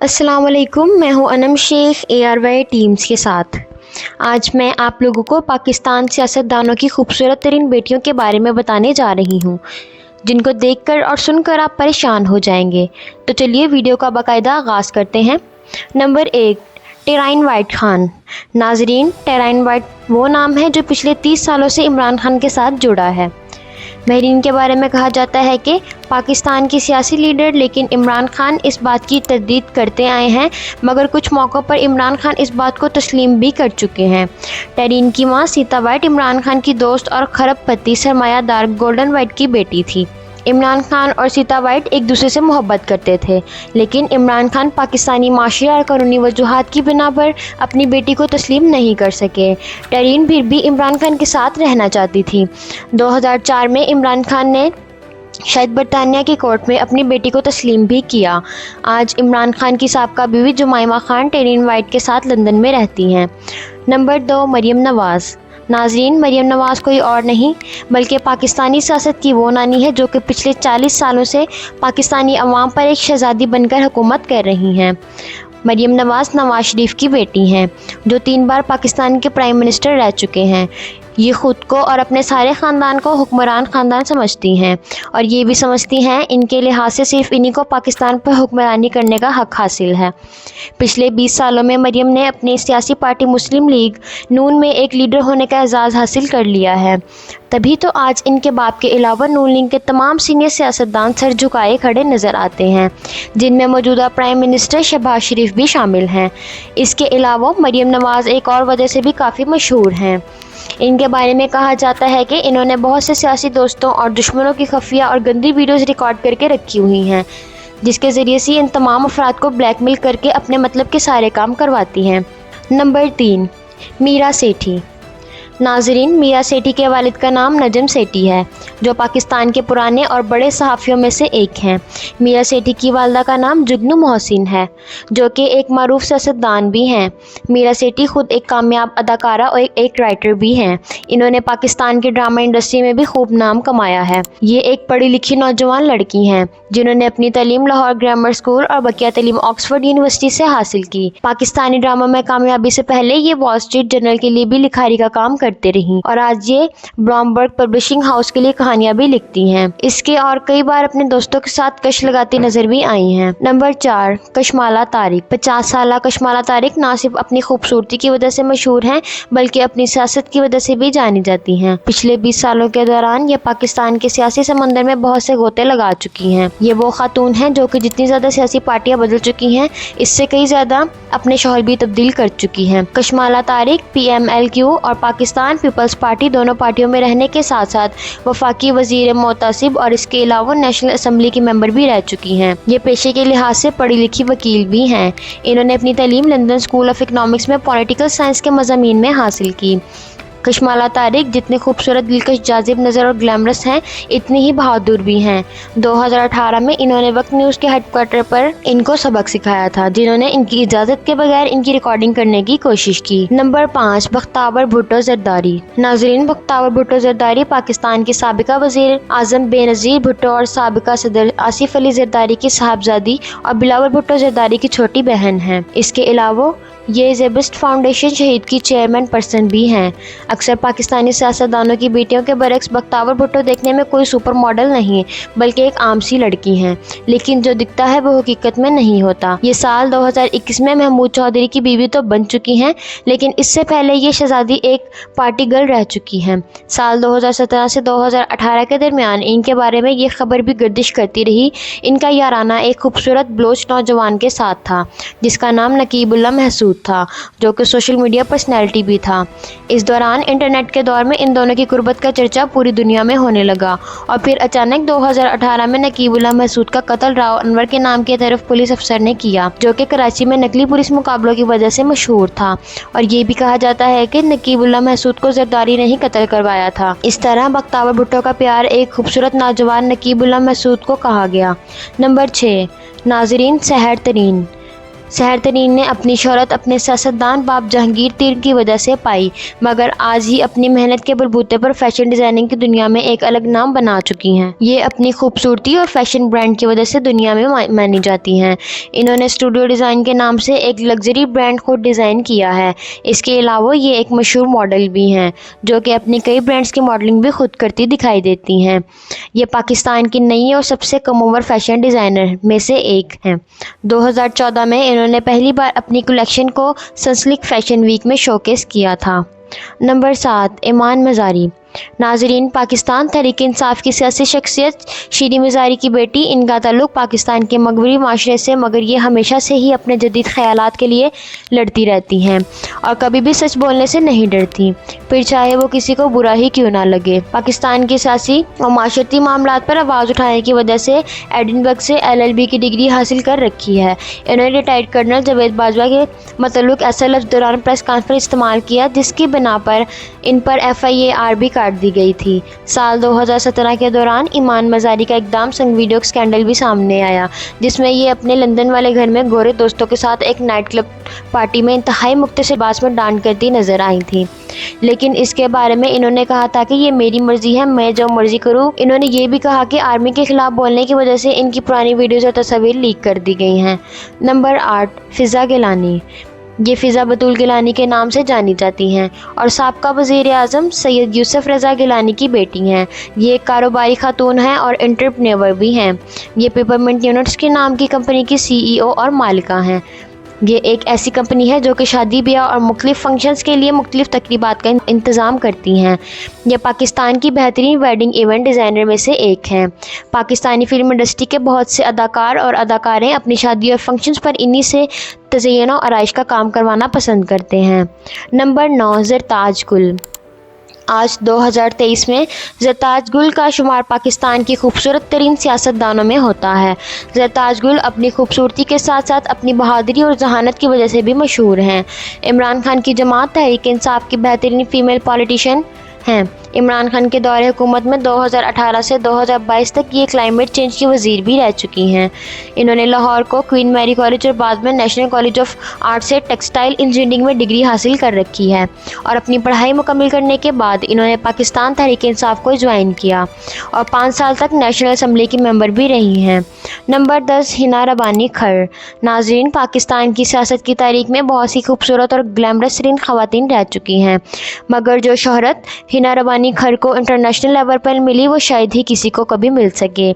अस्सलाम वालेकुम, मैं हूं अनम शेख ARY टीम्स के साथ। आज मैं आप लोगों को पाकिस्तान सियासतदानों की खूबसूरत तरीन बेटियों के बारे में बताने जा रही हूं, जिनको देखकर और सुनकर आप परेशान हो जाएंगे। तो चलिए वीडियो का बाकायदा आगाज़ करते हैं। Number 1, terrain white Khan. नाजरीन, टेराइन वाइट वो नाम है जो पिछले 30 सालों से इमरान खान के साथ जुड़ा है। महरीन के बारे में कहा जाता है कि पाकिस्तान की सियासी लीडर, लेकिन इमरान खान इस बात की तरदीद करते आए हैं, मगर कुछ मौक़ों पर इमरान खान इस बात को तस्लीम भी कर चुके हैं। टेरीन की मां सीता वाइट इमरान खान की दोस्त और खरबपति सरमायादार गोल्डन वाइट की बेटी थी। इमरान खान और सीता वाइट एक दूसरे से मोहब्बत करते थे, लेकिन इमरान खान पाकिस्तानी माशरे और कानूनी वजूहात की बिना पर अपनी बेटी को तस्लीम नहीं कर सके। टेरीन फिर भी इमरान खान के साथ रहना चाहती थी। 2004 में इमरान खान ने शायद बरतानिया की कोर्ट में अपनी बेटी को तस्लीम भी किया। आज इमरान खान की साबका बीवी जुमाइमा खान टेरीन वाइट के साथ लंदन में रहती हैं। नंबर 2, मरियम नवाज़। नाज़रीन, मरियम नवाज़ कोई और नहीं बल्कि पाकिस्तानी सियासत की वो नानी है जो कि पिछले 40 सालों से पाकिस्तानी अवाम पर एक शहज़ादी बनकर हुकूमत कर रही हैं। मरियम नवाज़ नवाज शरीफ की बेटी हैं, जो 3 बार पाकिस्तान के प्राइम मिनिस्टर रह चुके हैं। ये ख़ुद को और अपने सारे ख़ानदान को हुक्मरान ख़ानदान समझती हैं, और ये भी समझती हैं इनके लिहाज से सिर्फ़ इन्हीं को पाकिस्तान पर हुक्मरानी करने का हक़ हासिल है। पिछले 20 सालों में मरियम ने अपनी सियासी पार्टी मुस्लिम लीग नून में एक लीडर होने का एजाज़ हासिल कर लिया है। तभी तो आज इनके बाप के अलावा नून लीग के तमाम सीनियर सियासतदान सर झुकाए खड़े नज़र आते हैं, जिनमें मौजूदा प्राइम मिनिस्टर शहबाज शरीफ भी शामिल हैं। इसके अलावा मरियम नवाज़ एक और वजह से भी काफ़ी मशहूर हैं। इनके बारे में कहा जाता है कि इन्होंने बहुत से सियासी दोस्तों और दुश्मनों की खुफिया और गंदी वीडियोज़ रिकॉर्ड करके रखी हुई हैं, जिसके ज़रिए से इन तमाम अफराद को ब्लैकमेल करके अपने मतलब के सारे काम करवाती हैं। नंबर 3, मीरा सेठी। नाजरीन, मीरा सेठी के वालिद का नाम नजम सेठी है, जो पाकिस्तान के पुराने और बड़े सहाफ़ियों में से एक हैं। मीरा सेठी की वालदा का नाम जुगनू मोहसिन है, जो कि एक मारूफ सियासतदान भी हैं। मीरा सेठी खुद एक कामयाब अदाकारा और एक राइटर भी हैं। इन्होंने पाकिस्तान की ड्रामा इंडस्ट्री में भी खूब नाम कमाया है। ये एक पढ़ी लिखी नौजवान लड़की हैं, जिन्होंने अपनी तालीम लाहौर ग्रामर स्कूल और बकिया तालीम ऑक्सफोर्ड यूनिवर्सिटी से हासिल की। पाकिस्तानी ड्रामा में कामयाबी से पहले ये वॉल स्ट्रीट जर्नल के लिए भी लिखारी का काम करते रही, और आज ये ब्लूमबर्ग पब्लिशिंग हाउस के लिए कहानियां भी लिखती हैं। इसके और कई बार अपने दोस्तों के साथ कश लगाती नजर भी आई हैं। नंबर 4, कशमाला तारिक। 50 साला कशमाला तारिक ना सिर्फ अपनी खूबसूरती की वजह से मशहूर हैं, बल्कि अपनी सियासत की वजह से भी जानी जाती हैं। पिछले 20 सालों के दौरान ये पाकिस्तान के सियासी समंदर में बहुत से गोते लगा चुकी हैं। ये वो खातून हैं जो कि जितनी ज़्यादा सियासी पार्टियां बदल चुकी हैं, इससे कई ज़्यादा अपने शौहर भी तब्दील कर चुकी हैं। कशमाला तारिक PMLQ और पाकिस्तान पीपल्स पार्टी दोनों पार्टियों में रहने के साथ साथ वफाकी वजीर मोहतसिब और इसके अलावा नेशनल असम्बली की मेंबर भी रह चुकी हैं। ये पेशे के लिहाज से पढ़ी लिखी वकील भी हैं। इन्होंने अपनी तालीम लंदन स्कूल ऑफ इकनॉमिक्स में पॉलिटिकल साइंस के मज़ामीन में हासिल की। कशमाला तारिक जितने खूबसूरत, दिलकश, जाजिब नज़र और ग्लैमरस हैं, इतनी ही बहादुर भी हैं। 2018 में इन्होंने वक्त न्यूज़ के हेडक्वार्टर पर इनको सबक सिखाया था, जिन्होंने इनकी इजाज़त के बगैर इनकी रिकॉर्डिंग करने की कोशिश की। नंबर 5, बख्तावर भुट्टो जरदारी। नाजरीन, बख्तावर भुट्टो जरदारी पाकिस्तान की साबिका वज़ीर आज़म बेनज़ीर भुट्टो और साबिका सदर आसिफ अली जरदारी की साहबजादी और बिलावल भुट्टो जरदारी की छोटी बहन हैं। इसके अलावा ये ज़ेबिस्ट फाउंडेशन शहीद की चेयरमैन पर्सन भी हैं। अक्सर पाकिस्तानी सियासतदानों की बेटियों के बरक्स बख्तावर भुट्टो देखने में कोई सुपर मॉडल नहीं, बल्कि एक आम सी लड़की हैं, लेकिन जो दिखता है वो हकीकत में नहीं होता। ये साल 2021 में महमूद चौधरी की बीवी तो बन चुकी हैं, लेकिन इससे पहले ये शहजादी एक पार्टी गर्ल रह चुकी हैं। साल 2017 से 2018 के दरमियान इनके बारे में ये खबर भी गर्दिश करती रही। इनका याराना एक खूबसूरत बलोच नौजवान के साथ था, जिसका नाम नकीबुल्लाह महसूद था, जो कि सोशल मीडिया पर्सनैलिटी भी था। इस दौरान इंटरनेट के दौर में इन दोनों की कुर्बत का चर्चा पूरी दुनिया में होने लगा, और फिर अचानक 2018 में नकीबुल्लाह महसूद का कत्ल राव अनवर के नाम की तरफ पुलिस अफसर ने किया, जो कि कराची में नकली पुलिस मुकाबलों की वजह से मशहूर था। और ये भी कहा जाता है कि नकीबुल्लाह महसूद को जरदारी ने ही कत्ल करवाया था। इस तरह बख्तावर भुट्टो का प्यार एक खूबसूरत नौजवान नकीबुल्लाह महसूद को कहा गया। नंबर 6, नाजरीन, सहर तरीन। सहर तरीन ने अपनी शोहरत अपने सियासतदान बाप जहांगीर तरीन की वजह से पाई, मगर आज ही अपनी मेहनत के बलबूते पर फैशन डिज़ाइनिंग की दुनिया में एक अलग नाम बना चुकी हैं। ये अपनी खूबसूरती और फैशन ब्रांड की वजह से दुनिया में मानी जाती हैं। इन्होंने स्टूडियो डिज़ाइन के नाम से एक लग्जरी ब्रांड खुद डिज़ाइन किया है। इसके अलावा ये एक मशहूर मॉडल भी हैं, जो कि अपनी कई ब्रांड्स की मॉडलिंग भी खुद करती दिखाई देती हैं। ये पाकिस्तान की नई और सबसे कम उम्र फैशन डिज़ाइनर में से एक हैं। 2014 में इन्होंने पहली बार अपनी कलेक्शन को सनसिल्क फैशन वीक में शोकेस किया था। नंबर 7, ईमान मज़ारी। नाजरीन, पाकिस्तान तहरीक इंसाफ की सियासी शख्सियत शीरीन मज़ारी की बेटी, इनका ताल्लुक़ पाकिस्तान के मगरबी माशरे से, मगर ये हमेशा से ही अपने जदीद ख़यालात के लिए लड़ती रहती हैं और कभी भी सच बोलने से नहीं डरती, फिर चाहे वो किसी को बुरा ही क्यों ना लगे। पाकिस्तान की सियासी और माशरती मामलात पर आवाज़ उठाने की वजह से एडिनबर्ग से LLB की डिग्री हासिल कर रखी है। इन्होंने रिटायर्ड कर्नल जावेद बाजवा के मतलब ऐसा लफ्ज़ दौरान प्रेस कॉन्फ्रेंस इस्तेमाल किया जिसकी बिना पर इन पर FIR भी काट दी गई थी। साल 2017 के दौरान ईमान मज़ारी का एकदम संग वीडियो स्कैंडल भी सामने आया, जिसमें ये अपने लंदन वाले घर में गोरे दोस्तों के साथ एक नाइट क्लब पार्टी में इंतहाई मुख्तसर लिबास में डांस करती नजर आई थी। लेकिन इसके बारे में इन्होंने कहा था कि ये मेरी मर्जी है, मैं जो मर्जी करूँ। इन्होंने ये भी कहा कि आर्मी के खिलाफ बोलने की वजह से इनकी पुरानी वीडियोज़ और तस्वीर लीक कर दी गई हैं। नंबर 8, फ़िज़ा गिलानी। ये फ़िज़ा बतूल गिलानी के नाम से जानी जाती हैं और साबका वज़ीर आज़म सैयद यूसुफ रज़ा गिलानी की बेटी हैं। ये एक कारोबारी खातून हैं और एंटरप्रेन्योर भी हैं। ये पेपरमिंट यूनिट्स के नाम की कंपनी की CEO और मालिका हैं। ये एक ऐसी कंपनी है जो कि शादी ब्याह और मुख्तलिफ फंक्शंस के लिए मुख्तलिफ तकरीबात का इंतज़ाम करती हैं। ये पाकिस्तान की बेहतरीन वेडिंग इवेंट डिज़ाइनर में से एक हैं। पाकिस्तानी फिल्म इंडस्ट्री के बहुत से अदाकार और अदाकारें अपनी शादी और फंक्शंस पर इन्हीं से तज़य्युन और आराइश का काम करवाना पसंद करते हैं। नंबर 9, ज़रताज गुल। आज 2023 में ज़रताज गुल का शुमार पाकिस्तान की खूबसूरत तरीन सियासतदानों में होता है। ज़रताज गुल अपनी खूबसूरती के साथ साथ अपनी बहादुरी और जहानत की वजह से भी मशहूर हैं। इमरान खान की जमात तहरीक इंसाफ की बेहतरीन फ़ीमेल पॉलिटिशियन हैं। इमरान खान के दौरे हुकूमत में 2018 से 2022 तक ये क्लाइमेट चेंज की वज़ीर भी रह चुकी हैं। इन्होंने लाहौर को क्वीन मैरी कॉलेज और बाद में नेशनल कॉलेज ऑफ आर्ट से टेक्सटाइल इंजीनियरिंग में डिग्री हासिल कर रखी है और अपनी पढ़ाई मुकम्मल करने के बाद इन्होंने पाकिस्तान तहरीक इंसाफ को ज्वाइन किया और 5 साल तक नेशनल असम्बली की मेंबर भी रही हैं। नंबर 10, हिना रबानी खर। नाज़रीन, पाकिस्तान की सियासत की तारीख में बहुत सी खूबसूरत और ग्लैमरस तरीन ख़वातीन रह चुकी हैं, मगर जो शोहरत हिना रबानी खर को इंटरनेशनल लेवल पर मिली वो शायद ही किसी को कभी मिल सके।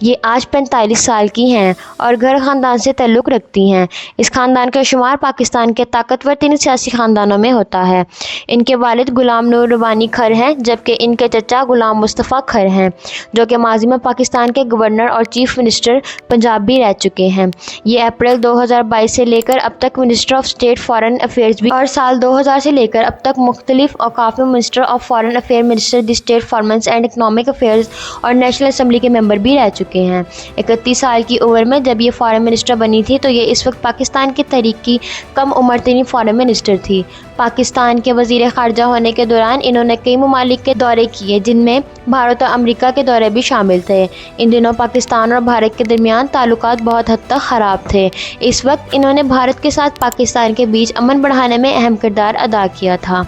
ये आज 45 साल की हैं और घर ख़ानदान से ताल्लुक़ रखती हैं। इस ख़ानदान का शुमार पाकिस्तान के ताकतवर 3 सियासी ख़ानदानों में होता है। इनके वालिद गुलाम नूर रबानी खर हैं, जबकि इनके चचा गुलाम मुस्तफ़ा खर हैं, जो कि माजी में पाकिस्तान के गवर्नर और चीफ मिनिस्टर पंजाब भी रह चुके हैं। ये अप्रैल 2022 से लेकर अब तक minister of state foreign affairs भी और साल 2000 से लेकर अब तक मुख्तलिफ औकाफ में minister of foreign affair, minister the state finance and economic affairs और नेशनल असम्बली के मेंबर भी रह चुके हैं। 31 साल की उम्र में जब ये फॉरेन मिनिस्टर बनी थी तो ये इस वक्त पाकिस्तान की तहरीक की कम उम्र तरीन फॉरेन मिनिस्टर थी। पाकिस्तान के वज़ीर ख़ारजा होने के दौरान इन्होंने कई ममालिक के दौरे किए, जिनमें भारत और अमेरिका के दौरे भी शामिल थे। इन दिनों पाकिस्तान और भारत के दरमियान ताल्लुकात बहुत हद तक ख़राब थे। इस वक्त इन्होंने भारत के साथ पाकिस्तान के बीच अमन बढ़ाने में अहम किरदार अदा किया था।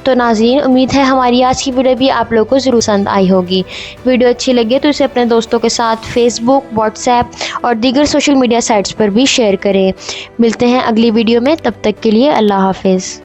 तो नाज़रीन, उम्मीद है हमारी आज की वीडियो भी आप लोगों को ज़रूर पसंद आई होगी। वीडियो अच्छी लगे तो इसे अपने दोस्तों के साथ फेसबुक, व्हाट्सएप और दीगर सोशल मीडिया साइट्स पर भी शेयर करें। मिलते हैं अगली वीडियो में, तब तक के लिए अल्लाह हाफ़िज़।